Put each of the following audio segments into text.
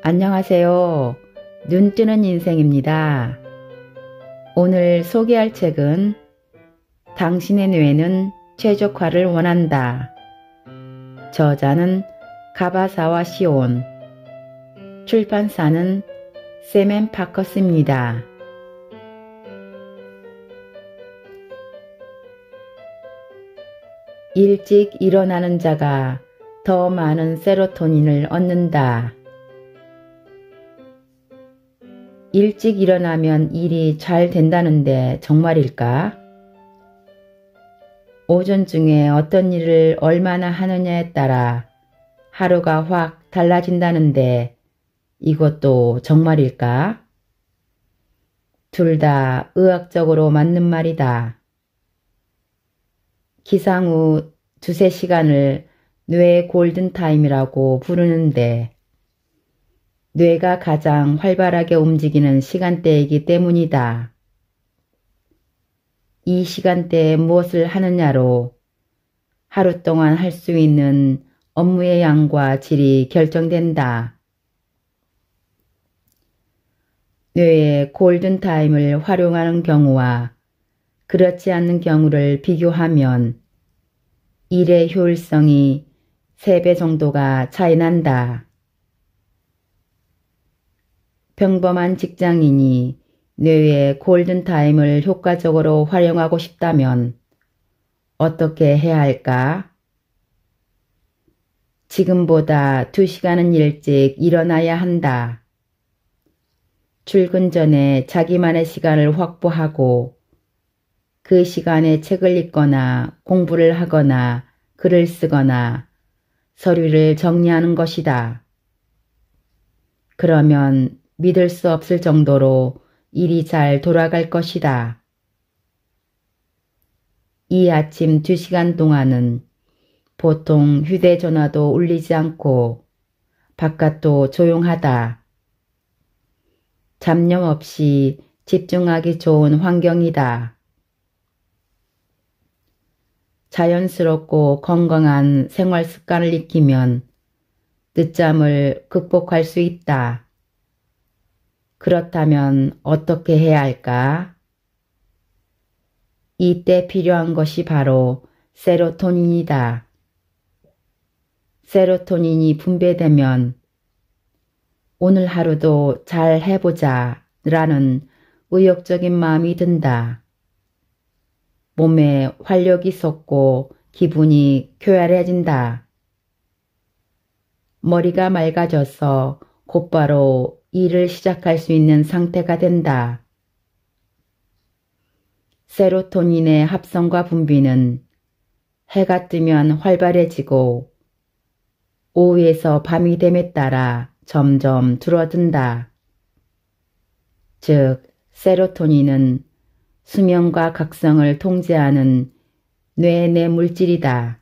안녕하세요. 눈뜨는 인생입니다. 오늘 소개할 책은 당신의 뇌는 최적화를 원한다. 저자는 가바사와 시온, 출판사는 세멘파커스입니다. 일찍 일어나는 자가 더 많은 세로토닌을 얻는다. 일찍 일어나면 일이 잘 된다는데 정말일까? 오전 중에 어떤 일을 얼마나 하느냐에 따라 하루가 확 달라진다는데 이것도 정말일까? 둘 다 의학적으로 맞는 말이다. 기상 후 두세 시간을 뇌의 골든타임이라고 부르는데 뇌가 가장 활발하게 움직이는 시간대이기 때문이다. 이 시간대에 무엇을 하느냐로 하루 동안 할 수 있는 업무의 양과 질이 결정된다. 뇌의 골든타임을 활용하는 경우와 그렇지 않는 경우를 비교하면 일의 효율성이 3배 정도가 차이 난다. 평범한 직장인이 뇌의 골든타임을 효과적으로 활용하고 싶다면 어떻게 해야 할까? 지금보다 2시간은 일찍 일어나야 한다. 출근 전에 자기만의 시간을 확보하고 그 시간에 책을 읽거나 공부를 하거나 글을 쓰거나 서류를 정리하는 것이다. 그러면 믿을 수 없을 정도로 일이 잘 돌아갈 것이다. 이 아침 2시간 동안은 보통 휴대전화도 울리지 않고 바깥도 조용하다. 잡념 없이 집중하기 좋은 환경이다. 자연스럽고 건강한 생활 습관을 익히면 늦잠을 극복할 수 있다. 그렇다면 어떻게 해야 할까? 이때 필요한 것이 바로 세로토닌이다. 세로토닌이 분비되면 오늘 하루도 잘 해보자 라는 의욕적인 마음이 든다. 몸에 활력이 솟고 기분이 쾌활해진다. 머리가 맑아져서 곧바로 일을 시작할 수 있는 상태가 된다. 세로토닌의 합성과 분비는 해가 뜨면 활발해지고 오후에서 밤이 됨에 따라 점점 줄어든다. 즉, 세로토닌은 수면과 각성을 통제하는 뇌의 내 물질이다.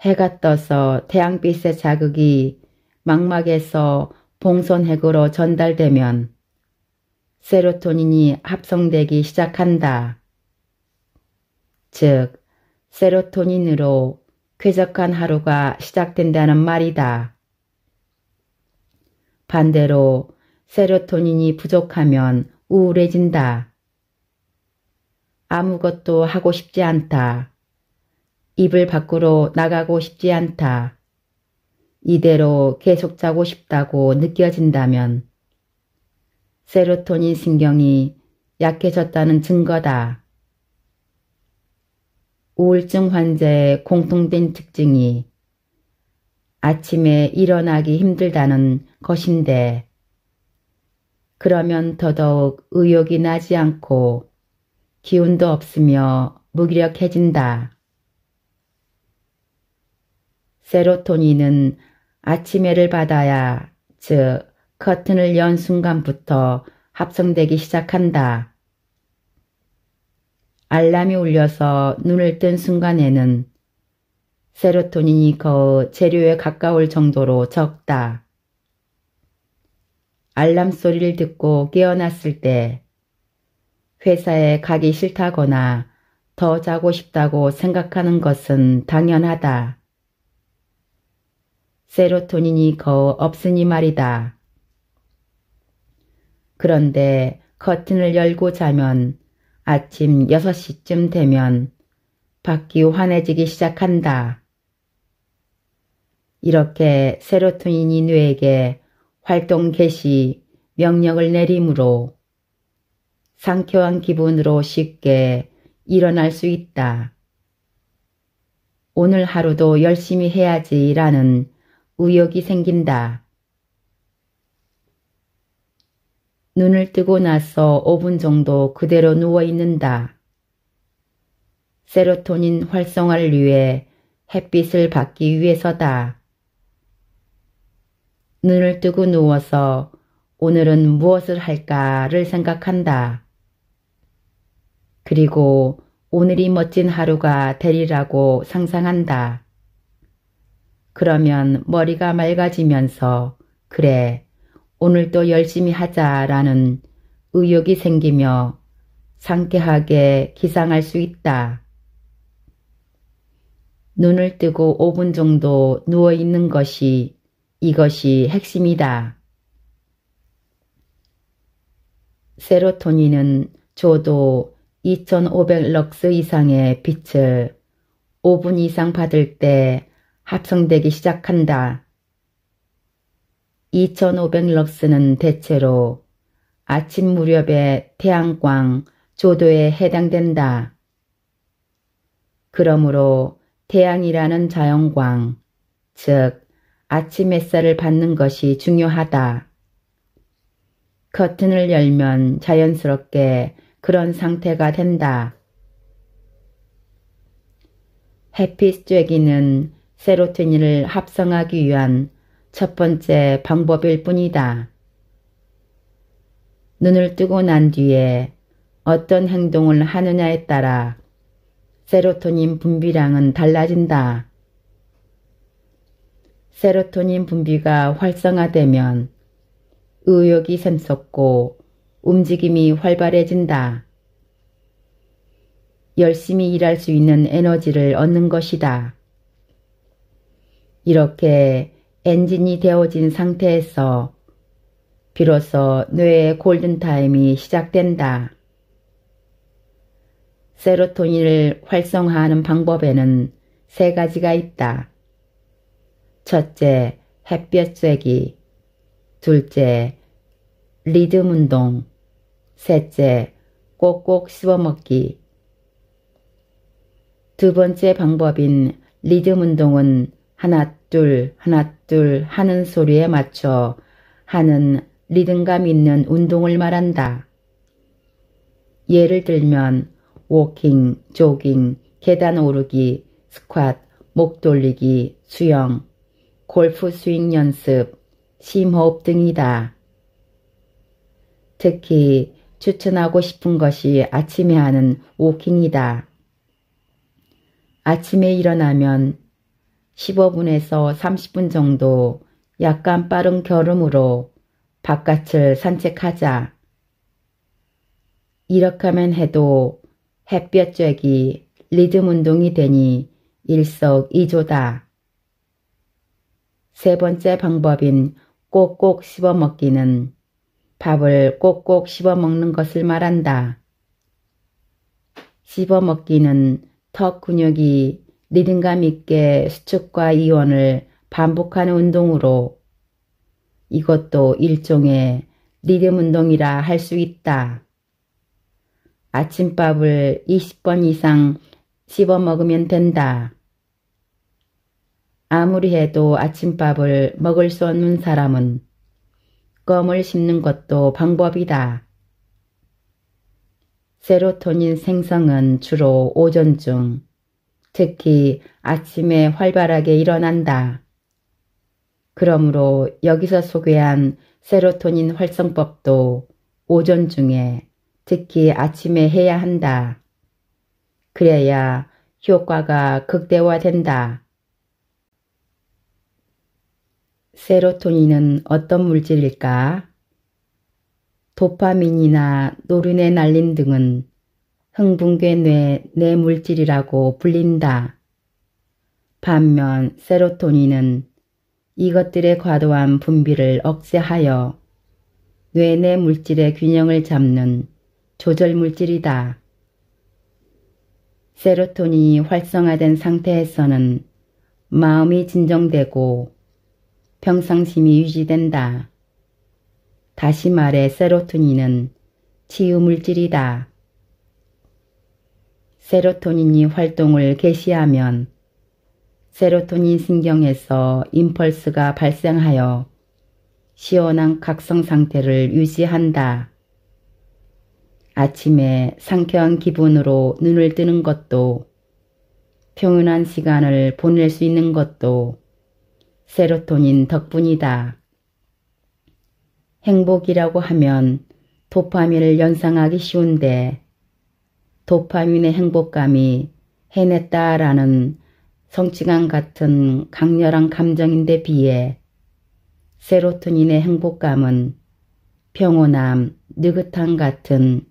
해가 떠서 태양빛의 자극이 망막에서 봉선핵으로 전달되면 세로토닌이 합성되기 시작한다. 즉, 세로토닌으로 쾌적한 하루가 시작된다는 말이다. 반대로 세로토닌이 부족하면 우울해진다. 아무것도 하고 싶지 않다. 이불 밖으로 나가고 싶지 않다. 이대로 계속 자고 싶다고 느껴진다면 세로토닌 신경이 약해졌다는 증거다. 우울증 환자의 공통된 특징이 아침에 일어나기 힘들다는 것인데 그러면 더더욱 의욕이 나지 않고 기운도 없으며 무기력해진다. 세로토닌은 아침해를 받아야, 즉 커튼을 연 순간부터 합성되기 시작한다. 알람이 울려서 눈을 뜬 순간에는 세로토닌이 거의 제로에 가까울 정도로 적다. 알람 소리를 듣고 깨어났을 때 회사에 가기 싫다거나 더 자고 싶다고 생각하는 것은 당연하다. 세로토닌이 거의 없으니 말이다. 그런데 커튼을 열고 자면 아침 6시쯤 되면 밖이 환해지기 시작한다. 이렇게 세로토닌이 뇌에게 활동 개시 명령을 내리므로 상쾌한 기분으로 쉽게 일어날 수 있다. 오늘 하루도 열심히 해야지라는 의욕이 생긴다. 눈을 뜨고 나서 5분 정도 그대로 누워 있는다. 세로토닌 활성화를 위해 햇빛을 받기 위해서다. 눈을 뜨고 누워서 오늘은 무엇을 할까를 생각한다. 그리고 오늘이 멋진 하루가 되리라고 상상한다. 그러면 머리가 맑아지면서 그래, 오늘 또 열심히 하자라는 의욕이 생기며 상쾌하게 기상할 수 있다. 눈을 뜨고 5분 정도 누워있는 것이 이것이 핵심이다. 세로토닌은 조도 2500럭스 이상의 빛을 5분 이상 받을 때 합성되기 시작한다. 2500럭스는 대체로 아침 무렵의 태양광 조도에 해당된다. 그러므로 태양이라는 자연광, 즉 아침 햇살을 받는 것이 중요하다. 커튼을 열면 자연스럽게 그런 상태가 된다. 햇빛 쬐기는 세로토닌을 합성하기 위한 첫 번째 방법일 뿐이다. 눈을 뜨고 난 뒤에 어떤 행동을 하느냐에 따라 세로토닌 분비량은 달라진다. 세로토닌 분비가 활성화되면 의욕이 샘솟고 움직임이 활발해진다. 열심히 일할 수 있는 에너지를 얻는 것이다. 이렇게 엔진이 되어진 상태에서 비로소 뇌의 골든타임이 시작된다. 세로토닌을 활성화하는 방법에는 3가지가 있다. 첫째, 햇볕 쬐기. 둘째, 리듬 운동. 셋째, 꼭꼭 씹어먹기. 두 번째 방법인 리듬 운동은 하나 둘 하나 둘 하는 소리에 맞춰 하는 리듬감 있는 운동을 말한다. 예를 들면 워킹, 조깅, 계단 오르기, 스쿼트, 목 돌리기, 수영, 골프 스윙 연습, 심호흡 등이다. 특히 추천하고 싶은 것이 아침에 하는 워킹이다. 아침에 일어나면 15분에서 30분 정도 약간 빠른 걸음으로 바깥을 산책하자. 이렇게 하면 해도 햇볕 쬐기 리듬 운동이 되니 일석이조다. 세 번째 방법인 꼭꼭 씹어먹기는 밥을 꼭꼭 씹어먹는 것을 말한다. 씹어먹기는 턱 근육이 리듬감 있게 수축과 이완을 반복하는 운동으로 이것도 일종의 리듬 운동이라 할 수 있다. 아침밥을 20번 이상 씹어 먹으면 된다. 아무리 해도 아침밥을 먹을 수 없는 사람은 껌을 씹는 것도 방법이다. 세로토닌 생성은 주로 오전중, 특히 아침에 활발하게 일어난다. 그러므로 여기서 소개한 세로토닌 활성법도 오전 중에 특히 아침에 해야 한다. 그래야 효과가 극대화된다. 세로토닌은 어떤 물질일까? 도파민이나 노르네날린 등은 흥분계 뇌 내물질이라고 불린다. 반면 세로토닌은 이것들의 과도한 분비를 억제하여 뇌 내 물질의 균형을 잡는 조절 물질이다. 세로토닌이 활성화된 상태에서는 마음이 진정되고 평상심이 유지된다. 다시 말해 세로토닌은 치유물질이다. 세로토닌이 활동을 개시하면 세로토닌 신경에서 임펄스가 발생하여 시원한 각성 상태를 유지한다. 아침에 상쾌한 기분으로 눈을 뜨는 것도 평온한 시간을 보낼 수 있는 것도 세로토닌 덕분이다. 행복이라고 하면 도파민을 연상하기 쉬운데 도파민의 행복감이 해냈다라는 성취감 같은 강렬한 감정인데 비해 세로토닌의 행복감은 평온함, 느긋함 같은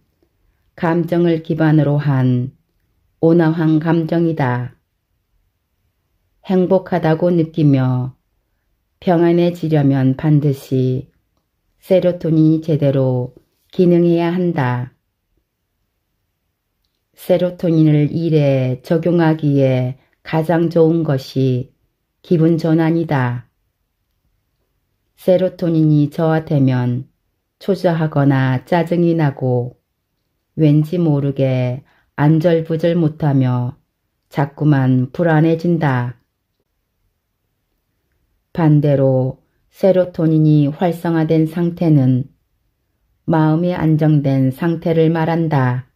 감정을 기반으로 한 온화한 감정이다. 행복하다고 느끼며 평안해지려면 반드시 세로토닌이 제대로 기능해야 한다. 세로토닌을 일에 적용하기에 가장 좋은 것이 기분 전환이다. 세로토닌이 저하되면 초조하거나 짜증이 나고 왠지 모르게 안절부절 못하며 자꾸만 불안해진다. 반대로 세로토닌이 활성화된 상태는 마음이 안정된 상태를 말한다.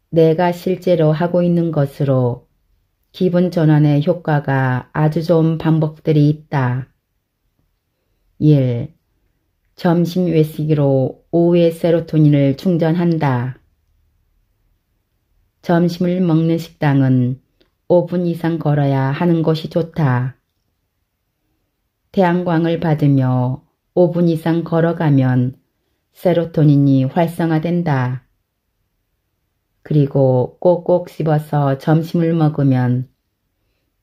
내가 실제로 하고 있는 것으로 기분 전환의 효과가 아주 좋은 방법들이 있다. 1. 점심 외식으로 오후에 세로토닌을 충전한다. 점심을 먹는 식당은 5분 이상 걸어야 하는 것이 좋다. 태양광을 받으며 5분 이상 걸어가면 세로토닌이 활성화된다. 그리고 꼭꼭 씹어서 점심을 먹으면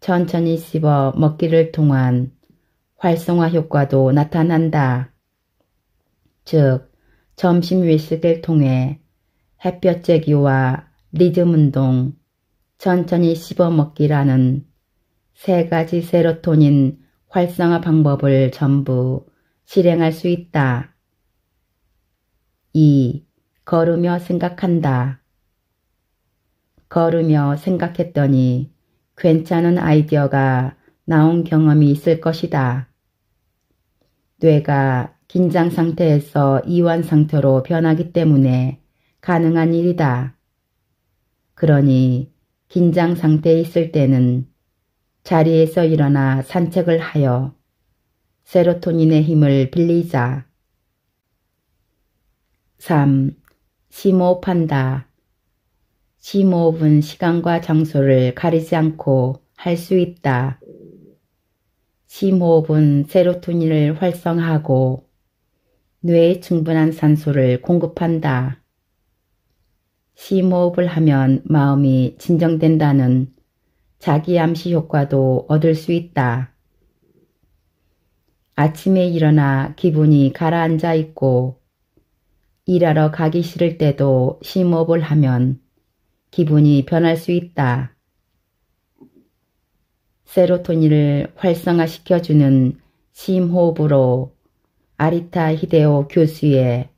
천천히 씹어 먹기를 통한 활성화 효과도 나타난다. 즉, 점심 외식을 통해 햇볕 쬐기와 리듬 운동, 천천히 씹어 먹기라는 3가지 세로토닌 활성화 방법을 전부 실행할 수 있다. 2. 걸으며 생각한다. 걸으며 생각했더니 괜찮은 아이디어가 나온 경험이 있을 것이다. 뇌가 긴장 상태에서 이완 상태로 변하기 때문에 가능한 일이다. 그러니 긴장 상태에 있을 때는 자리에서 일어나 산책을 하여 세로토닌의 힘을 빌리자. 3. 심호흡한다. 심호흡은 시간과 장소를 가리지 않고 할 수 있다. 심호흡은 세로토닌을 활성화하고 뇌에 충분한 산소를 공급한다. 심호흡을 하면 마음이 진정된다는 자기암시 효과도 얻을 수 있다. 아침에 일어나 기분이 가라앉아 있고 일하러 가기 싫을 때도 심호흡을 하면 기분이 변할 수 있다. 세로토닌을 활성화시켜주는 심호흡으로 아리타 히데오 교수의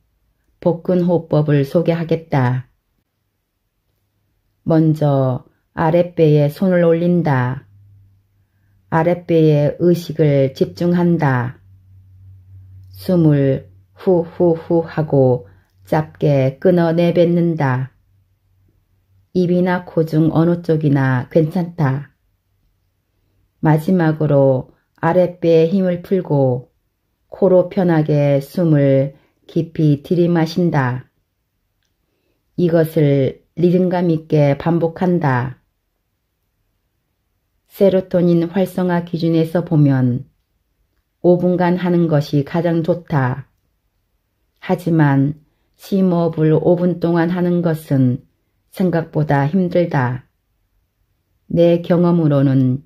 복근호흡법을 소개하겠다. 먼저 아랫배에 손을 올린다. 아랫배에 의식을 집중한다. 숨을 후후후 하고 짧게 끊어 내뱉는다. 입이나 코 중 어느 쪽이나 괜찮다. 마지막으로 아랫배에 힘을 풀고 코로 편하게 숨을 깊이 들이마신다. 이것을 리듬감 있게 반복한다. 세로토닌 활성화 기준에서 보면 5분간 하는 것이 가장 좋다. 하지만 심호흡을 5분 동안 하는 것은 생각보다 힘들다. 내 경험으로는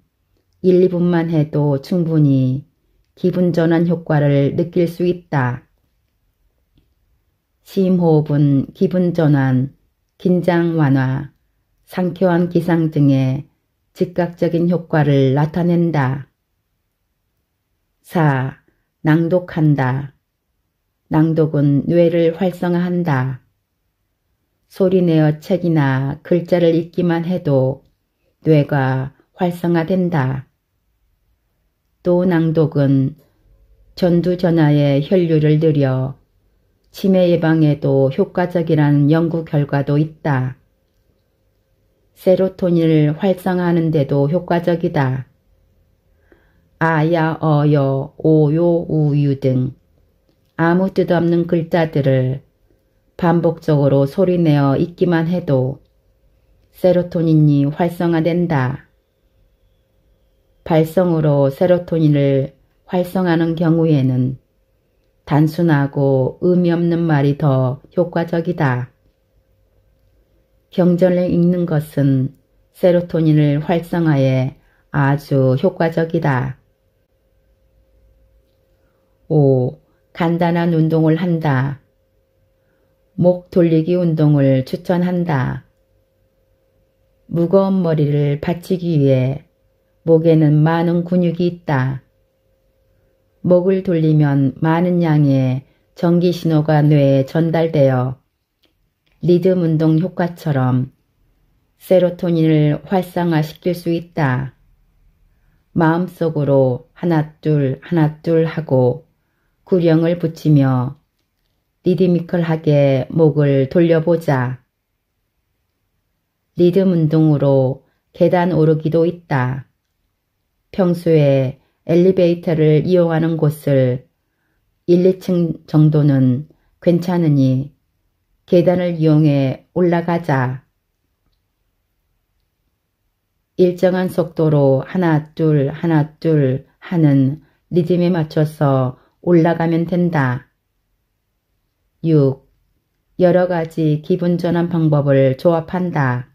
1, 2분만 해도 충분히 기분 전환 효과를 느낄 수 있다. 심호흡은 기분 전환, 긴장 완화, 상쾌한 기상 등의 즉각적인 효과를 나타낸다. 4. 낭독한다. 낭독은 뇌를 활성화한다. 소리내어 책이나 글자를 읽기만 해도 뇌가 활성화된다. 또 낭독은 전두전화의 혈류를 늘려 치매 예방에도 효과적이라는 연구 결과도 있다. 세로토닌을 활성화하는 데도 효과적이다. 아야, 어여, 오요, 우유 등 아무 뜻 없는 글자들을 반복적으로 소리내어 읽기만 해도 세로토닌이 활성화된다. 발성으로 세로토닌을 활성화하는 경우에는 단순하고 의미 없는 말이 더 효과적이다. 경전을 읽는 것은 세로토닌을 활성화에 아주 효과적이다. 5. 간단한 운동을 한다. 목 돌리기 운동을 추천한다. 무거운 머리를 받치기 위해 목에는 많은 근육이 있다. 목을 돌리면 많은 양의 전기신호가 뇌에 전달되어 리듬 운동 효과처럼 세로토닌을 활성화시킬 수 있다. 마음속으로 하나 둘 하고 구령을 붙이며 리드미컬하게 목을 돌려보자. 리듬 운동으로 계단 오르기도 있다. 평소에 엘리베이터를 이용하는 곳을 1, 2층 정도는 괜찮으니 계단을 이용해 올라가자. 일정한 속도로 하나 둘 하는 리듬에 맞춰서 올라가면 된다. 6. 여러 가지 기분 전환 방법을 조합한다.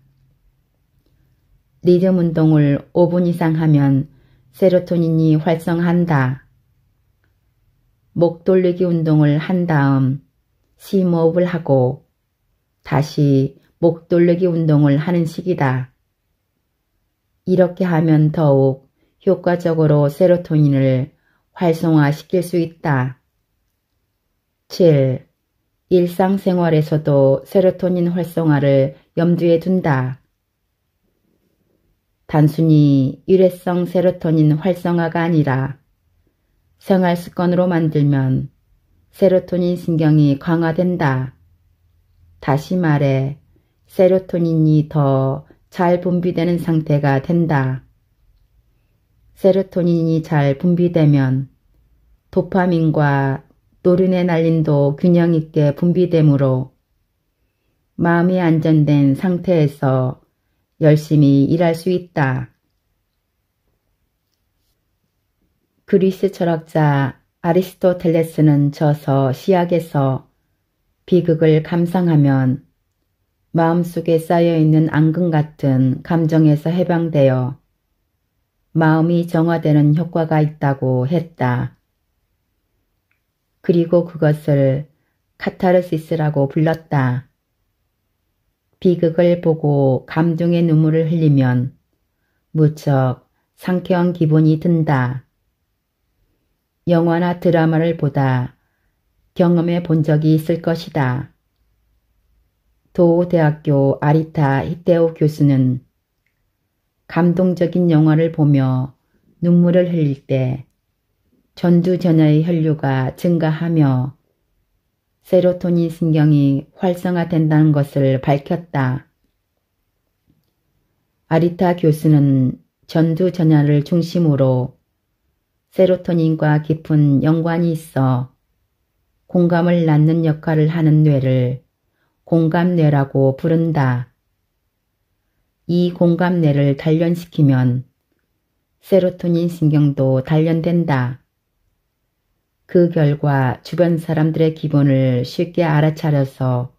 리듬 운동을 5분 이상 하면 세로토닌이 활성화한다. 목 돌리기 운동을 한 다음 심호흡을 하고 다시 목 돌리기 운동을 하는 식이다. 이렇게 하면 더욱 효과적으로 세로토닌을 활성화시킬 수 있다. 7. 일상생활에서도 세로토닌 활성화를 염두에 둔다. 단순히 일회성 세로토닌 활성화가 아니라 생활습관으로 만들면 세로토닌 신경이 강화된다. 다시 말해 세로토닌이 더 잘 분비되는 상태가 된다. 세로토닌이 잘 분비되면 도파민과 노르네날린도 균형 있게 분비되므로 마음이 안정된 상태에서 열심히 일할 수 있다. 그리스 철학자 아리스토텔레스는 저서 시약에서 비극을 감상하면 마음속에 쌓여있는 앙금 같은 감정에서 해방되어 마음이 정화되는 효과가 있다고 했다. 그리고 그것을 카타르시스라고 불렀다. 비극을 보고 감동의 눈물을 흘리면 무척 상쾌한 기분이 든다. 영화나 드라마를 보다 경험해 본 적이 있을 것이다. 도우대학교 아리타 히데오 교수는 감동적인 영화를 보며 눈물을 흘릴 때 전두전야의 혈류가 증가하며 세로토닌 신경이 활성화된다는 것을 밝혔다. 아리타 교수는 전두전야를 중심으로 세로토닌과 깊은 연관이 있어 공감을 낳는 역할을 하는 뇌를 공감뇌라고 부른다. 이 공감뇌를 단련시키면 세로토닌 신경도 단련된다. 그 결과 주변 사람들의 기분을 쉽게 알아차려서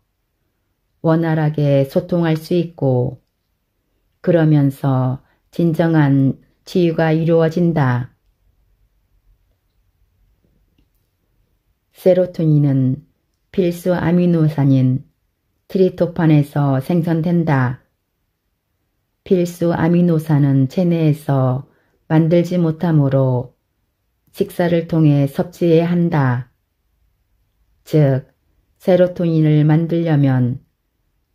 원활하게 소통할 수 있고 그러면서 진정한 치유가 이루어진다. 세로토닌은 필수 아미노산인 트립토판에서 생성된다. 필수 아미노산은 체내에서 만들지 못하므로 식사를 통해 섭취해야 한다. 즉, 세로토닌을 만들려면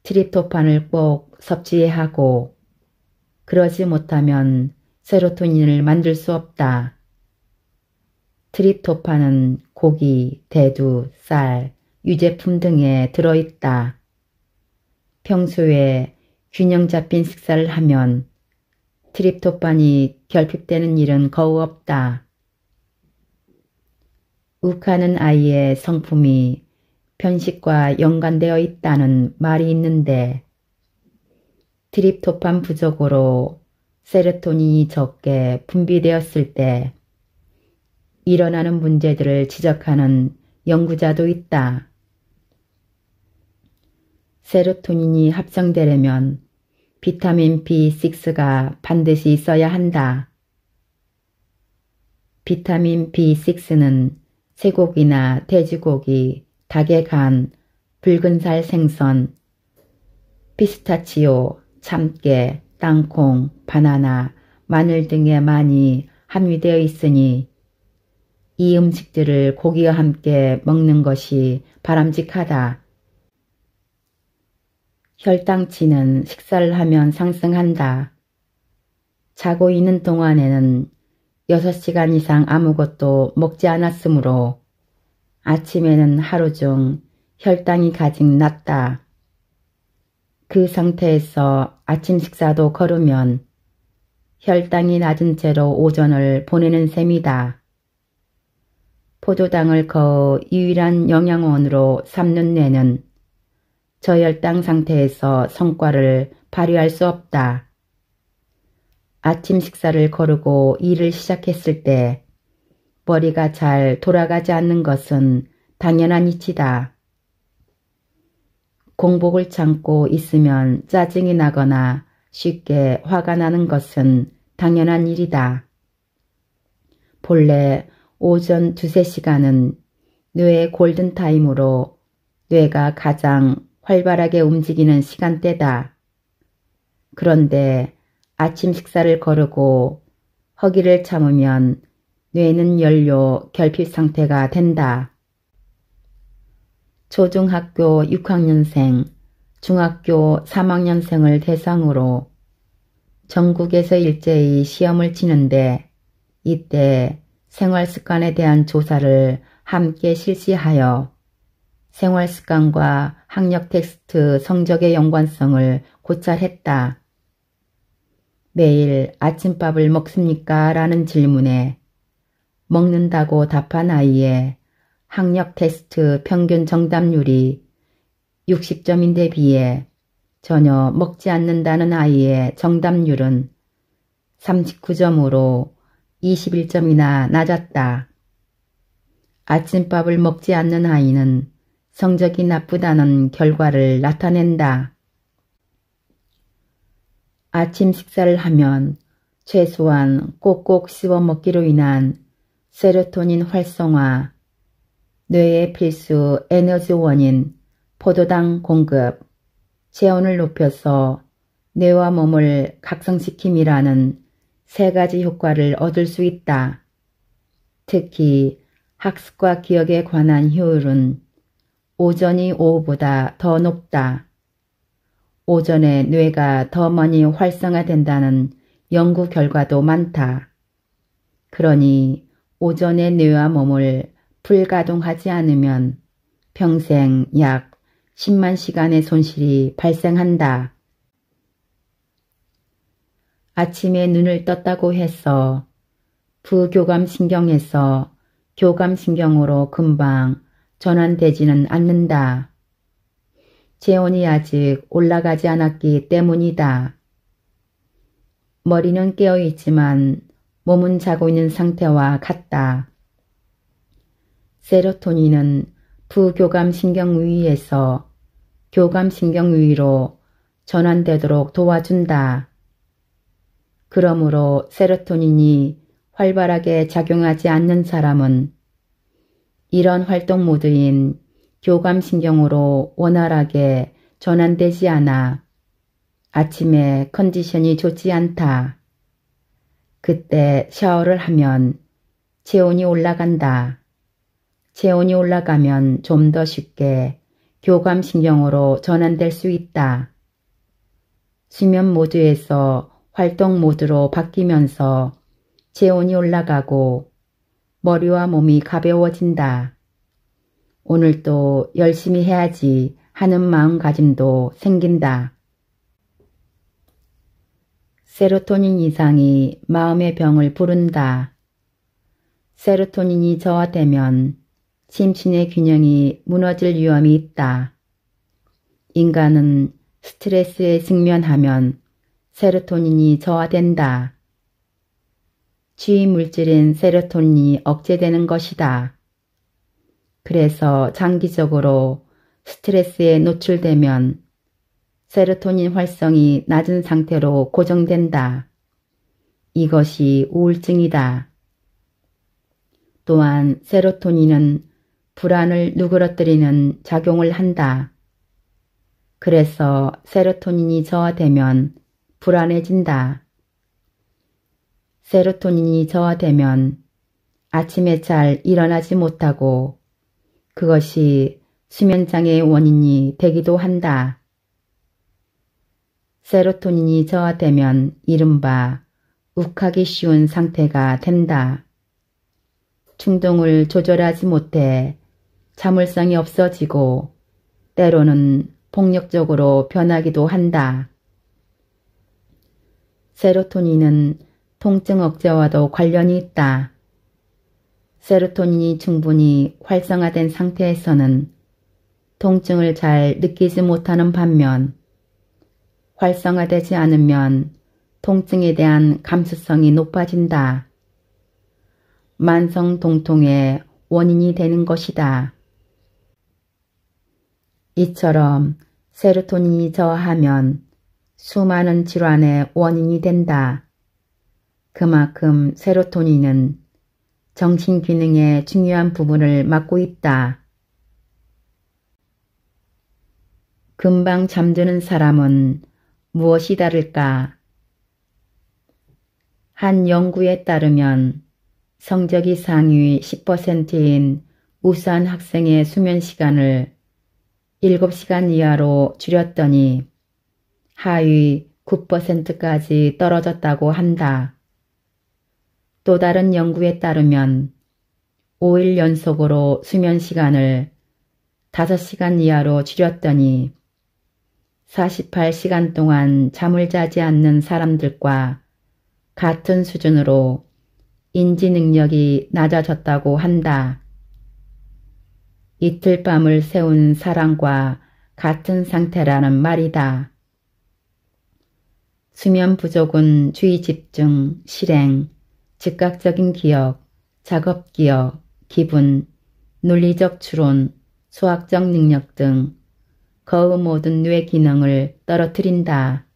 트립토판을 꼭 섭취해야 하고, 그러지 못하면 세로토닌을 만들 수 없다. 트립토판은 고기, 대두, 쌀, 유제품 등에 들어있다. 평소에 균형 잡힌 식사를 하면 트립토판이 결핍되는 일은 거의 없다. 욱하는 아이의 성품이 편식과 연관되어 있다는 말이 있는데 트립토판 부족으로 세로토닌이 적게 분비되었을 때 일어나는 문제들을 지적하는 연구자도 있다. 세로토닌이 합성되려면 비타민 B6가 반드시 있어야 한다. 비타민 B6는 쇠고기나 돼지고기, 닭의 간, 붉은살 생선, 피스타치오, 참깨, 땅콩, 바나나, 마늘 등에 많이 함유되어 있으니 이 음식들을 고기와 함께 먹는 것이 바람직하다. 혈당치는 식사를 하면 상승한다. 자고 있는 동안에는 6시간 이상 아무것도 먹지 않았으므로 아침에는 하루 중 혈당이 가직 낮다. 그 상태에서 아침 식사도 거르면 혈당이 낮은 채로 오전을 보내는 셈이다. 포도당을 거의 유일한 영양원으로 삼는 뇌는 저혈당 상태에서 성과를 발휘할 수 없다. 아침 식사를 거르고 일을 시작했을 때 머리가 잘 돌아가지 않는 것은 당연한 이치다. 공복을 참고 있으면 짜증이 나거나 쉽게 화가 나는 것은 당연한 일이다. 본래 오전 2~3시간은 뇌의 골든타임으로 뇌가 가장 활발하게 움직이는 시간대다. 그런데 아침 식사를 거르고 허기를 참으면 뇌는 연료 결핍 상태가 된다. 초등학교 6학년생, 중학교 3학년생을 대상으로 전국에서 일제히 시험을 치는데 이때 생활습관에 대한 조사를 함께 실시하여 생활습관과 학력 테스트 성적의 연관성을 고찰했다. 매일 아침밥을 먹습니까? 라는 질문에 먹는다고 답한 아이의 학력 테스트 평균 정답률이 60점인데 비해 전혀 먹지 않는다는 아이의 정답률은 39점으로 21점이나 낮았다. 아침밥을 먹지 않는 아이는 성적이 나쁘다는 결과를 나타낸다. 아침 식사를 하면 최소한 꼭꼭 씹어 먹기로 인한 세로토닌 활성화, 뇌의 필수 에너지원인 포도당 공급, 체온을 높여서 뇌와 몸을 각성시킴이라는 3가지 효과를 얻을 수 있다. 특히 학습과 기억에 관한 효율은 오전이 오후보다 더 높다. 오전에 뇌가 더 많이 활성화된다는 연구 결과도 많다. 그러니 오전에 뇌와 몸을 불가동하지 않으면 평생 약 10만 시간의 손실이 발생한다. 아침에 눈을 떴다고 해서 부교감신경에서 교감신경으로 금방 전환되지는 않는다. 체온이 아직 올라가지 않았기 때문이다. 머리는 깨어있지만 몸은 자고 있는 상태와 같다. 세로토닌은 부교감신경위에서 교감신경위로 전환되도록 도와준다. 그러므로 세로토닌이 활발하게 작용하지 않는 사람은 이런 활동 모드인 교감신경으로 원활하게 전환되지 않아 아침에 컨디션이 좋지 않다. 그때 샤워를 하면 체온이 올라간다. 체온이 올라가면 좀 더 쉽게 교감신경으로 전환될 수 있다. 수면 모드에서 활동 모드로 바뀌면서 체온이 올라가고 머리와 몸이 가벼워진다. 오늘도 열심히 해야지 하는 마음가짐도 생긴다. 세로토닌 이상이 마음의 병을 부른다. 세로토닌이 저하되면 심신의 균형이 무너질 위험이 있다. 인간은 스트레스에 직면하면 세로토닌이 저하된다. 주위 물질인 세로토닌이 억제되는 것이다. 그래서 장기적으로 스트레스에 노출되면 세로토닌 활성이 낮은 상태로 고정된다. 이것이 우울증이다. 또한 세로토닌은 불안을 누그러뜨리는 작용을 한다. 그래서 세로토닌이 저하되면 불안해진다. 세로토닌이 저하되면 아침에 잘 일어나지 못하고 그것이 수면장애의 원인이 되기도 한다. 세로토닌이 저하되면 이른바 욱하기 쉬운 상태가 된다. 충동을 조절하지 못해 자물성이 없어지고 때로는 폭력적으로 변하기도 한다. 세로토닌은 통증 억제와도 관련이 있다. 세로토닌이 충분히 활성화된 상태에서는 통증을 잘 느끼지 못하는 반면 활성화되지 않으면 통증에 대한 감수성이 높아진다. 만성 동통의 원인이 되는 것이다. 이처럼 세로토닌이 저하하면 수많은 질환의 원인이 된다. 그만큼 세로토닌은 정신기능의 중요한 부분을 맡고 있다. 금방 잠드는 사람은 무엇이 다를까? 한 연구에 따르면 성적이 상위 10%인 우수한 학생의 수면 시간을 7시간 이하로 줄였더니 하위 9%까지 떨어졌다고 한다. 또 다른 연구에 따르면 5일 연속으로 수면 시간을 5시간 이하로 줄였더니 48시간 동안 잠을 자지 않는 사람들과 같은 수준으로 인지 능력이 낮아졌다고 한다. 이틀 밤을 새운 사람과 같은 상태라는 말이다. 수면 부족은 주의 집중, 실행, 즉각적인 기억, 작업 기억, 기분, 논리적 추론, 수학적 능력 등 거의 모든 뇌 기능을 떨어뜨린다.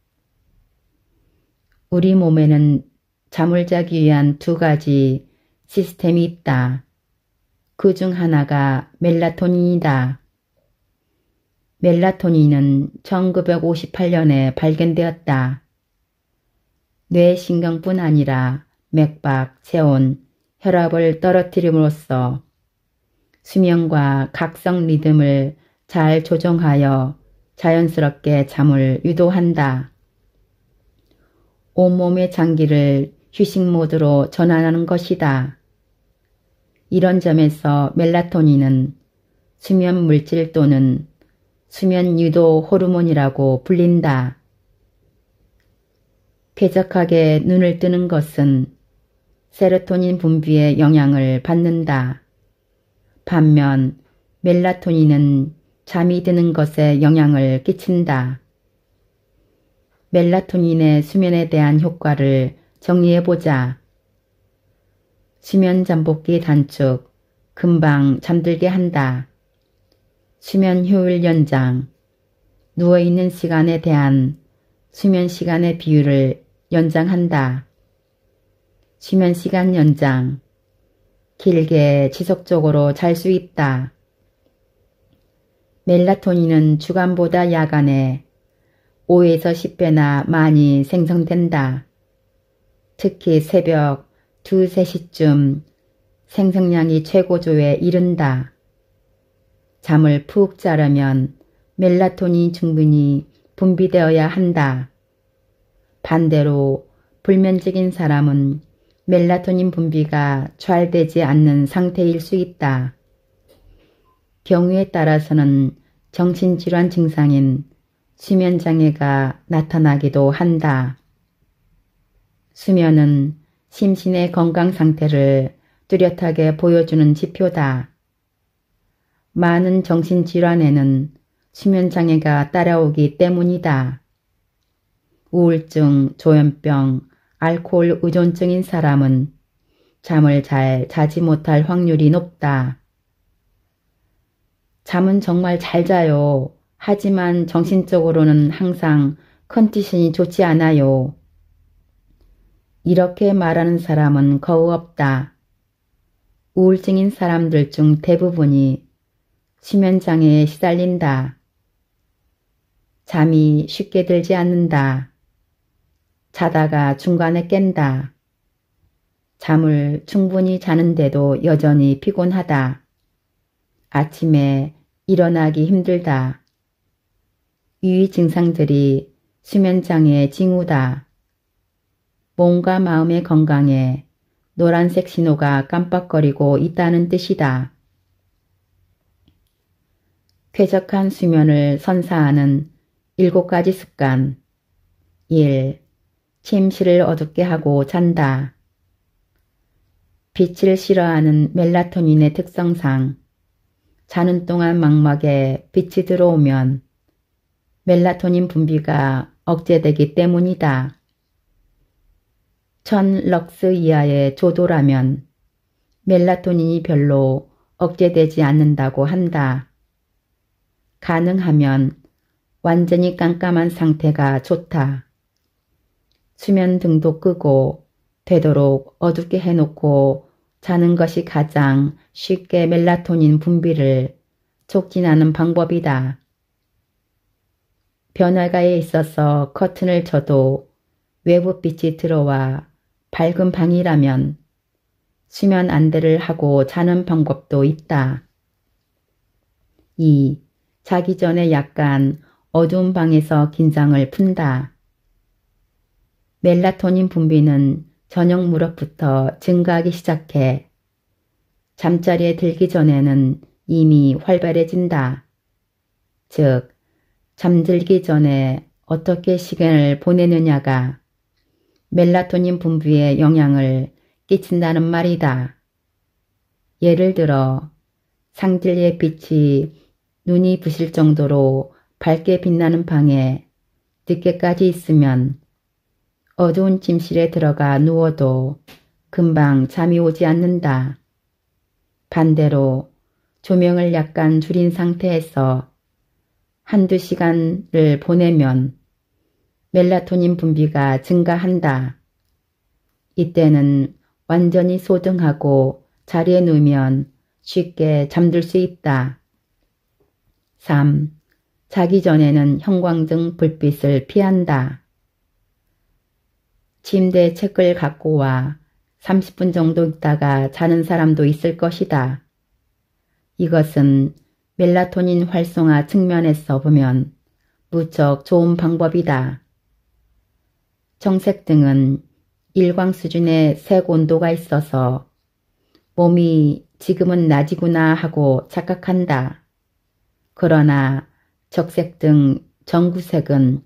우리 몸에는 잠을 자기 위한 두 가지 시스템이 있다. 그 중 하나가 멜라토닌이다. 멜라토닌은 1958년에 발견되었다. 뇌신경뿐 아니라 맥박, 체온, 혈압을 떨어뜨림으로써 수면과 각성 리듬을 잘 조정하여 자연스럽게 잠을 유도한다. 온몸의 장기를 휴식 모드로 전환하는 것이다. 이런 점에서 멜라토닌은 수면 물질 또는 수면 유도 호르몬이라고 불린다. 쾌적하게 눈을 뜨는 것은 세로토닌 분비에 영향을 받는다. 반면 멜라토닌은 잠이 드는 것에 영향을 끼친다. 멜라토닌의 수면에 대한 효과를 정리해보자. 수면 잠복기 단축, 금방 잠들게 한다. 수면 효율 연장, 누워있는 시간에 대한 수면 시간의 비율을 연장한다. 수면 시간 연장. 길게 지속적으로 잘 수 있다. 멜라토닌은 주간보다 야간에 5에서 10배나 많이 생성된다. 특히 새벽 2, 3시쯤 생성량이 최고조에 이른다. 잠을 푹 자려면 멜라토닌이 충분히 분비되어야 한다. 반대로 불면증인 사람은 멜라토닌 분비가 잘 되지 않는 상태일 수 있다. 경우에 따라서는 정신질환 증상인 수면장애가 나타나기도 한다. 수면은 심신의 건강 상태를 뚜렷하게 보여주는 지표다. 많은 정신질환에는 수면장애가 따라오기 때문이다. 우울증, 조현병, 알코올 의존증인 사람은 잠을 잘 자지 못할 확률이 높다. 잠은 정말 잘 자요. 하지만 정신적으로는 항상 컨디션이 좋지 않아요. 이렇게 말하는 사람은 거의 없다. 우울증인 사람들 중 대부분이 수면장애에 시달린다. 잠이 쉽게 들지 않는다. 자다가 중간에 깬다. 잠을 충분히 자는데도 여전히 피곤하다. 아침에 일어나기 힘들다. 이 증상들이 수면장애의 징후다. 몸과 마음의 건강에 노란색 신호가 깜빡거리고 있다는 뜻이다. 쾌적한 수면을 선사하는 7가지 습관. 1. 침실을 어둡게 하고 잔다. 빛을 싫어하는 멜라토닌의 특성상 자는 동안 망막에 빛이 들어오면 멜라토닌 분비가 억제되기 때문이다. 1000럭스 이하의 조도라면 멜라토닌이 별로 억제되지 않는다고 한다. 가능하면 완전히 깜깜한 상태가 좋다. 수면 등도 끄고 되도록 어둡게 해놓고 자는 것이 가장 쉽게 멜라토닌 분비를 촉진하는 방법이다. 변화가에 있어서 커튼을 쳐도 외부 빛이 들어와 밝은 방이라면 수면 안대를 하고 자는 방법도 있다. 2. 자기 전에 약간 어두운 방에서 긴장을 푼다. 멜라토닌 분비는 저녁 무렵부터 증가하기 시작해 잠자리에 들기 전에는 이미 활발해진다. 즉, 잠들기 전에 어떻게 시간을 보내느냐가 멜라토닌 분비에 영향을 끼친다는 말이다. 예를 들어 상질리의 빛이 눈이 부실 정도로 밝게 빛나는 방에 늦게까지 있으면 어두운 침실에 들어가 누워도 금방 잠이 오지 않는다. 반대로 조명을 약간 줄인 상태에서 한두 시간을 보내면 멜라토닌 분비가 증가한다. 이때는 완전히 소등하고 자리에 누우면 쉽게 잠들 수 있다. 3. 자기 전에는 형광등 불빛을 피한다. 침대에 책을 갖고 와 30분 정도 있다가 자는 사람도 있을 것이다. 이것은 멜라토닌 활성화 측면에서 보면 무척 좋은 방법이다. 정색등은 일광 수준의 색 온도가 있어서 몸이 지금은 낮이구나 하고 착각한다. 그러나 적색등, 전구색은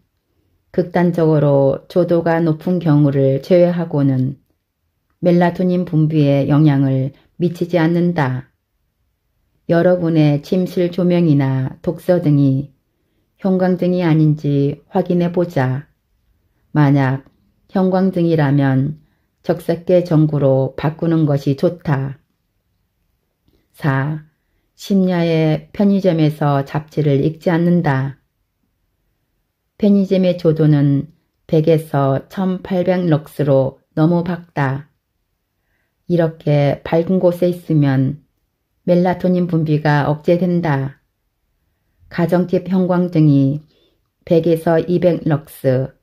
극단적으로 조도가 높은 경우를 제외하고는 멜라토닌 분비에 영향을 미치지 않는다. 여러분의 침실 조명이나 독서 등이 형광등이 아닌지 확인해 보자. 만약 형광등이라면 적색계 전구로 바꾸는 것이 좋다. 4. 심야에 편의점에서 잡지를 읽지 않는다. 편의점의 조도는 100에서 1800럭스로 너무 밝다. 이렇게 밝은 곳에 있으면 멜라토닌 분비가 억제된다. 가정집 형광등이 100에서 200럭스,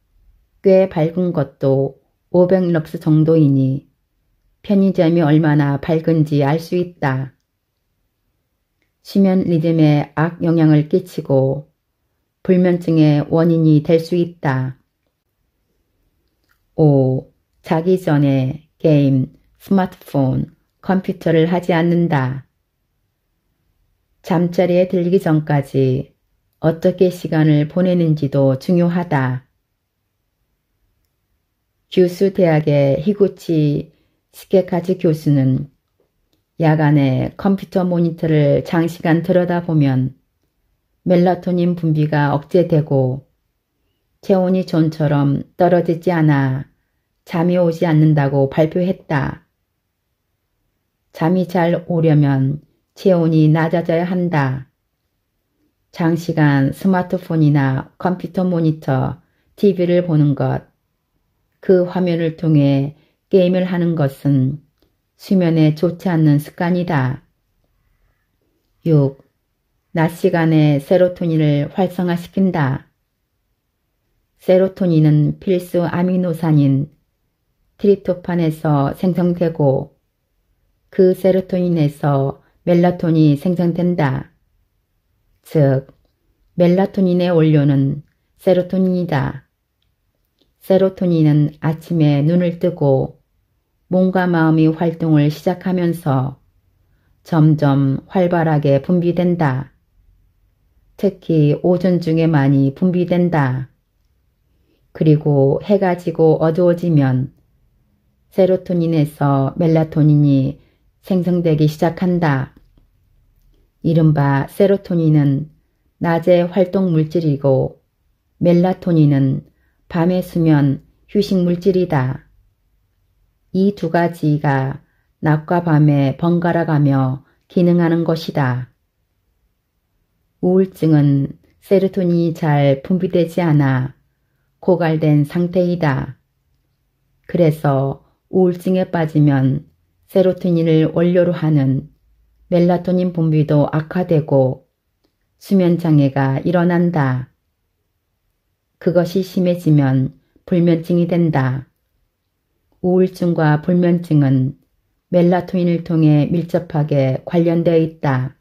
꽤 밝은 것도 500럭스 정도이니 편의점이 얼마나 밝은지 알 수 있다. 수면 리듬에 악영향을 끼치고 불면증의 원인이 될 수 있다. 5. 자기 전에 게임, 스마트폰, 컴퓨터를 하지 않는다. 잠자리에 들기 전까지 어떻게 시간을 보내는지도 중요하다. 규슈 대학의 히구치 시게카즈 교수는 야간에 컴퓨터 모니터를 장시간 들여다보면 멜라토닌 분비가 억제되고 체온이 전처럼 떨어지지 않아 잠이 오지 않는다고 발표했다. 잠이 잘 오려면 체온이 낮아져야 한다. 장시간 스마트폰이나 컴퓨터 모니터, TV를 보는 것, 그 화면을 통해 게임을 하는 것은 수면에 좋지 않는 습관이다. 6. 낮 시간에 세로토닌을 활성화시킨다. 세로토닌은 필수 아미노산인 트립토판에서 생성되고 그 세로토닌에서 멜라토닌이 생성된다. 즉, 멜라토닌의 원료는 세로토닌이다. 세로토닌은 아침에 눈을 뜨고 몸과 마음이 활동을 시작하면서 점점 활발하게 분비된다. 특히 오전 중에 많이 분비된다. 그리고 해가 지고 어두워지면 세로토닌에서 멜라토닌이 생성되기 시작한다. 이른바 세로토닌은 낮의 활동 물질이고 멜라토닌은 밤의 수면 휴식 물질이다. 이 두 가지가 낮과 밤에 번갈아 가며 기능하는 것이다. 우울증은 세로토닌이 잘 분비되지 않아 고갈된 상태이다. 그래서 우울증에 빠지면 세로토닌을 원료로 하는 멜라토닌 분비도 악화되고 수면장애가 일어난다. 그것이 심해지면 불면증이 된다. 우울증과 불면증은 멜라토닌을 통해 밀접하게 관련되어 있다.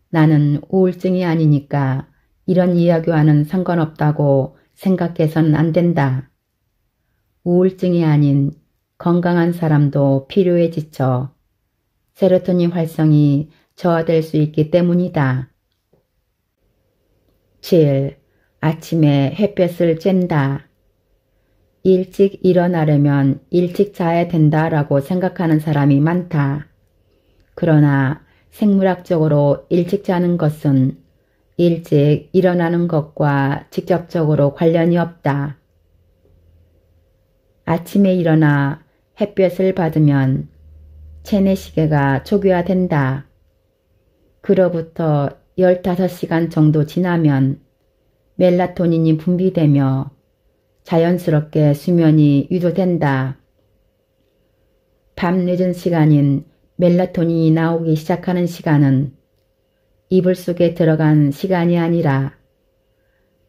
나는 우울증이 아니니까 이런 이야기와는 상관없다고 생각해서는 안 된다. 우울증이 아닌 건강한 사람도 필요에 지쳐 세로토닌 활성이 저하될 수 있기 때문이다. 7. 아침에 햇볕을 쬐다. 일찍 일어나려면 일찍 자야 된다라고 생각하는 사람이 많다. 그러나 생물학적으로 일찍 자는 것은 일찍 일어나는 것과 직접적으로 관련이 없다. 아침에 일어나 햇볕을 받으면 체내시계가 초기화된다. 그로부터 15시간 정도 지나면 멜라토닌이 분비되며 자연스럽게 수면이 유도된다. 밤 늦은 시간인 멜라토닌이 나오기 시작하는 시간은 이불 속에 들어간 시간이 아니라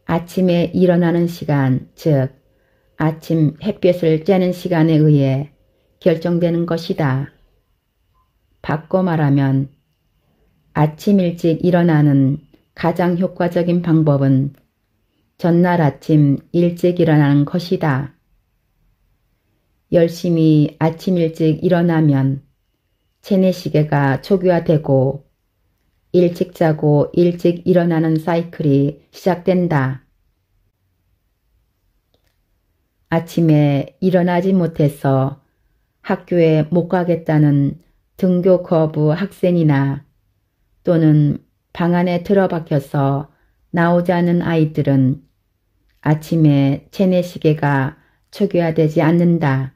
아침에 일어나는 시간, 즉 아침 햇볕을 쬐는 시간에 의해 결정되는 것이다. 바꿔 말하면 아침 일찍 일어나는 가장 효과적인 방법은 전날 아침 일찍 일어나는 것이다. 열심히 아침 일찍 일어나면 체내시계가 초기화되고 일찍 자고 일찍 일어나는 사이클이 시작된다. 아침에 일어나지 못해서 학교에 못 가겠다는 등교 거부 학생이나 또는 방 안에 틀어박혀서 나오지 않는 아이들은 아침에 체내시계가 초기화되지 않는다.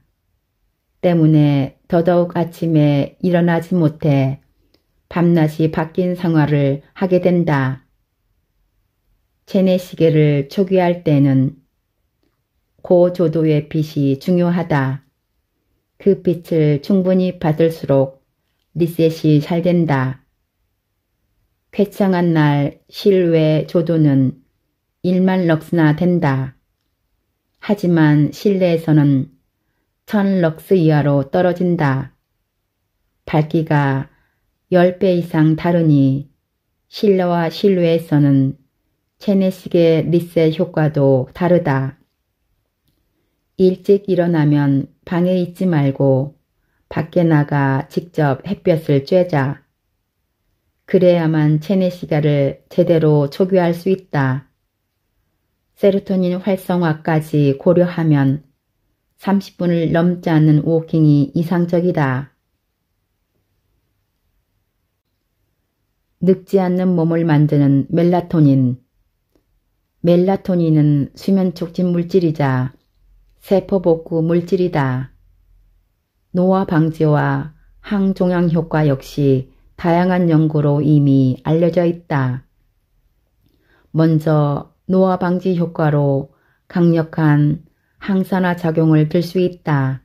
때문에 더더욱 아침에 일어나지 못해 밤낮이 바뀐 생활을 하게 된다. 체내시계를 초기화할 때는 고조도의 빛이 중요하다. 그 빛을 충분히 받을수록 리셋이 잘 된다. 쾌청한 날 실외 조도는 1만 럭스나 된다. 하지만 실내에서는 1000럭스 이하로 떨어진다. 밝기가 10배 이상 다르니 실내와 실외에서는 체내식의 리셋 효과도 다르다. 일찍 일어나면 방에 있지 말고 밖에 나가 직접 햇볕을 쬐자. 그래야만 체내 시간을 제대로 초기화할 수 있다. 세로토닌 활성화까지 고려하면 30분을 넘지 않는 워킹이 이상적이다. 늙지 않는 몸을 만드는 멜라토닌. 멜라토닌은 수면 촉진 물질이자 세포복구 물질이다. 노화 방지와 항종양 효과 역시 다양한 연구로 이미 알려져 있다. 먼저 노화 방지 효과로 강력한 항산화 작용을 들 수 있다.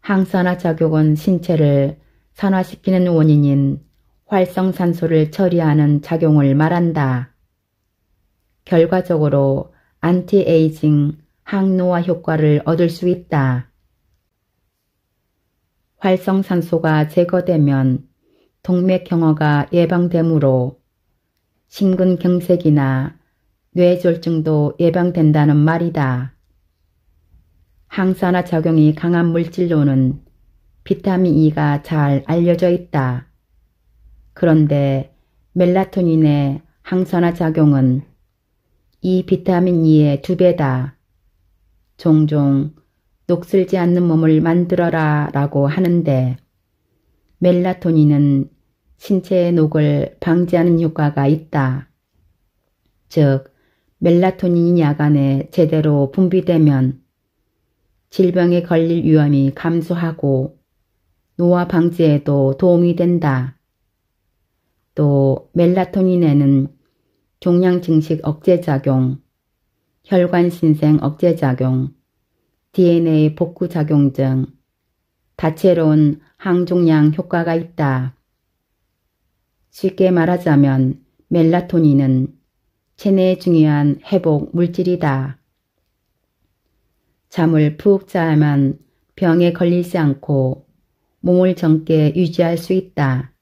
항산화 작용은 신체를 산화시키는 원인인 활성산소를 처리하는 작용을 말한다. 결과적으로 안티에이징 항노화 효과를 얻을 수 있다. 활성산소가 제거되면 동맥경화가 예방되므로 심근경색이나 뇌졸중도 예방된다는 말이다. 항산화 작용이 강한 물질로는 비타민 E가 잘 알려져 있다. 그런데 멜라토닌의 항산화 작용은 이 비타민 E의 2배다. 종종 녹슬지 않는 몸을 만들어라 라고 하는데 멜라토닌은 신체의 녹을 방지하는 효과가 있다. 즉 멜라토닌이 야간에 제대로 분비되면 질병에 걸릴 위험이 감소하고 노화 방지에도 도움이 된다. 또 멜라토닌에는 종양 증식 억제작용, 혈관 신생 억제작용, DNA 복구작용 등 다채로운 항종양 효과가 있다. 쉽게 말하자면 멜라토닌은 체내의 중요한 회복 물질이다. 잠을 푹 자야만 병에 걸리지 않고 몸을 젊게 유지할 수 있다.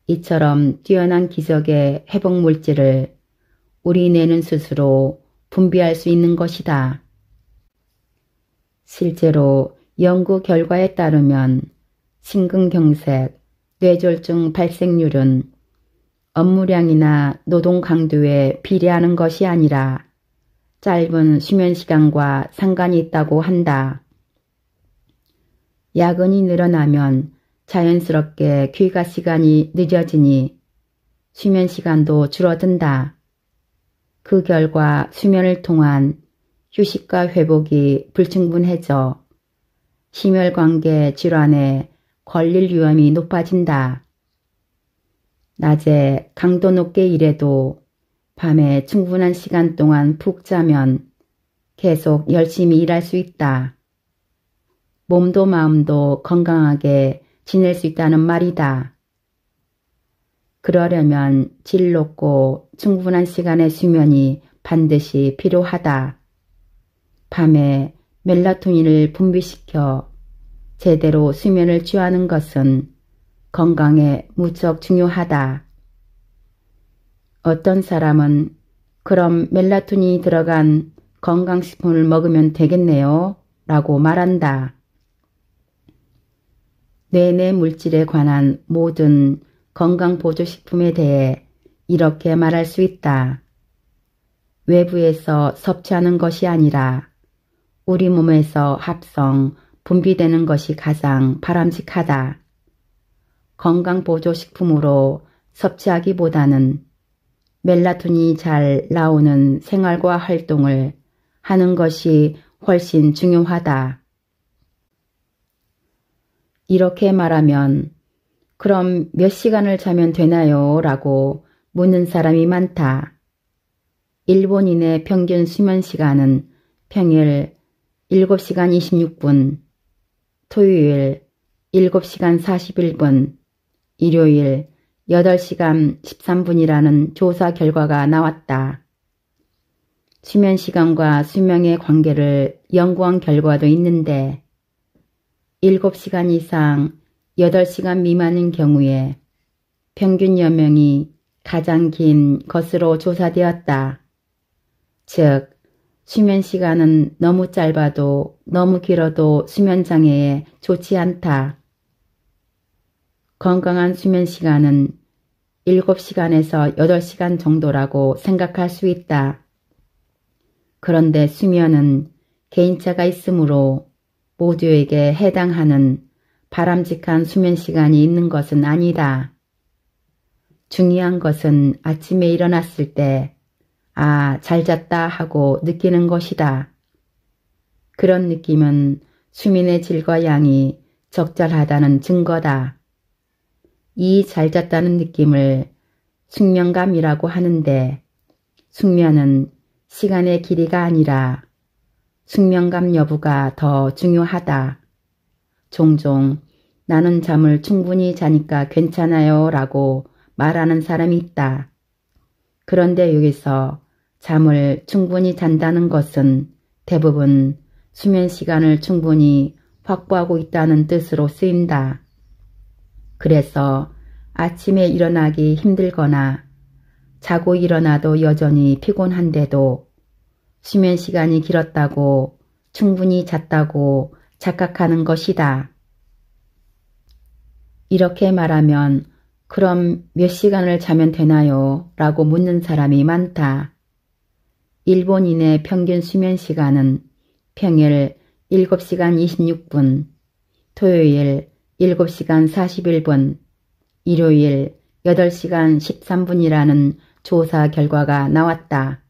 이처럼 뛰어난 기적의 회복 물질을 우리 뇌는 스스로 분비할 수 있는 것이다. 실제로 연구 결과에 따르면 심근경색, 뇌졸중 발생률은 업무량이나 노동 강도에 비례하는 것이 아니라 짧은 수면 시간과 상관이 있다고 한다. 야근이 늘어나면 자연스럽게 귀가 시간이 늦어지니 수면 시간도 줄어든다. 그 결과 수면을 통한 휴식과 회복이 불충분해져 심혈관계 질환에 걸릴 위험이 높아진다. 낮에 강도 높게 일해도 밤에 충분한 시간 동안 푹 자면 계속 열심히 일할 수 있다. 몸도 마음도 건강하게 지낼 수 있다는 말이다. 그러려면 질 높고 충분한 시간의 수면이 반드시 필요하다. 밤에 멜라토닌을 분비시켜 제대로 수면을 취하는 것은 건강에 무척 중요하다. 어떤 사람은 그럼 멜라토닌이 들어간 건강식품을 먹으면 되겠네요 라고 말한다. 뇌내 물질에 관한 모든 건강보조식품에 대해 이렇게 말할 수 있다. 외부에서 섭취하는 것이 아니라 우리 몸에서 합성, 분비되는 것이 가장 바람직하다. 건강보조식품으로 섭취하기보다는 멜라토닌이 잘 나오는 생활과 활동을 하는 것이 훨씬 중요하다. 이렇게 말하면 그럼 몇 시간을 자면 되나요? 라고 묻는 사람이 많다. 일본인의 평균 수면 시간은 평일 7시간 26분, 토요일 7시간 41분, 일요일 8시간 13분이라는 조사 결과가 나왔다. 수면 시간과 수명의 관계를 연구한 결과도 있는데 7시간 이상 8시간 미만인 경우에 평균 여명이 가장 긴 것으로 조사되었다. 즉, 수면 시간은 너무 짧아도 너무 길어도 수면 장애에 좋지 않다. 건강한 수면 시간은 7시간에서 8시간 정도라고 생각할 수 있다. 그런데 수면은 개인차가 있으므로 모두에게 해당하는 바람직한 수면 시간이 있는 것은 아니다. 중요한 것은 아침에 일어났을 때 아, 잘 잤다 하고 느끼는 것이다. 그런 느낌은 수면의 질과 양이 적절하다는 증거다. 이 잘 잤다는 느낌을 숙면감이라고 하는데 숙면은 시간의 길이가 아니라 숙면감 여부가 더 중요하다. 종종 나는 잠을 충분히 자니까 괜찮아요 라고 말하는 사람이 있다. 그런데 여기서 잠을 충분히 잔다는 것은 대부분 수면 시간을 충분히 확보하고 있다는 뜻으로 쓰인다. 그래서 아침에 일어나기 힘들거나 자고 일어나도 여전히 피곤한데도 수면 시간이 길었다고 충분히 잤다고 착각하는 것이다. 이렇게 말하면 그럼 몇 시간을 자면 되나요? 라고 묻는 사람이 많다. 일본인의 평균 수면 시간은 평일 7시간 26분, 토요일 7시간 41분, 일요일 8시간 13분이라는 조사 결과가 나왔다.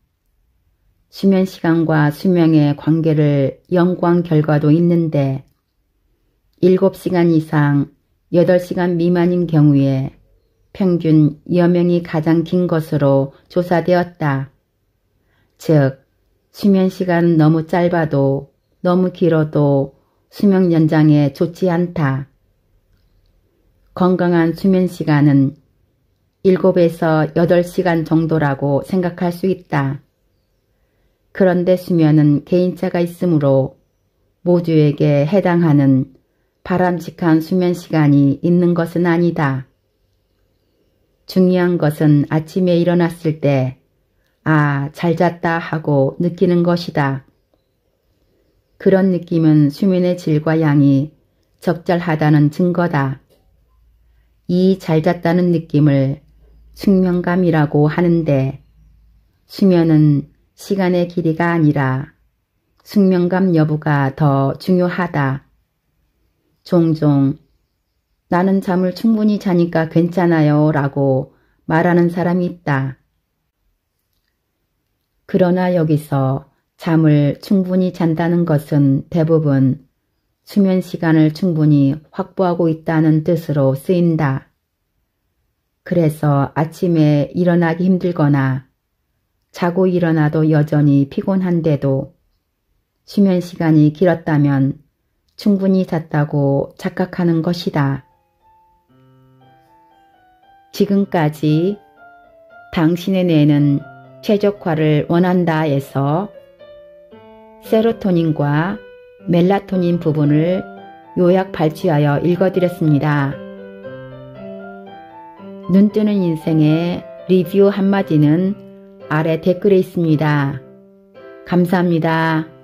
수면 시간과 수명의 관계를 연구한 결과도 있는데 7시간 이상 8시간 미만인 경우에 평균 여명이 가장 긴 것으로 조사되었다. 즉, 수면 시간은 너무 짧아도 너무 길어도 수명 연장에 좋지 않다. 건강한 수면 시간은 7에서 8시간 정도라고 생각할 수 있다. 그런데 수면은 개인차가 있으므로 모두에게 해당하는 바람직한 수면 시간이 있는 것은 아니다. 중요한 것은 아침에 일어났을 때 아, 잘 잤다 하고 느끼는 것이다. 그런 느낌은 수면의 질과 양이 적절하다는 증거다. 이 잘 잤다는 느낌을 숙면감이라고 하는데 수면은 시간의 길이가 아니라 숙면감 여부가 더 중요하다. 종종 나는 잠을 충분히 자니까 괜찮아요 라고 말하는 사람이 있다. 그러나 여기서 잠을 충분히 잔다는 것은 대부분 수면 시간을 충분히 확보하고 있다는 뜻으로 쓰인다. 그래서 아침에 일어나기 힘들거나 자고 일어나도 여전히 피곤한데도 수면 시간이 길었다면 충분히 잤다고 착각하는 것이다. 지금까지 당신의 뇌는 최적화를 원한다에서 세로토닌과 멜라토닌 부분을 요약 발췌하여 읽어드렸습니다. 눈뜨는 인생의 리뷰 한마디는 아래 댓글에 있습니다. 감사합니다.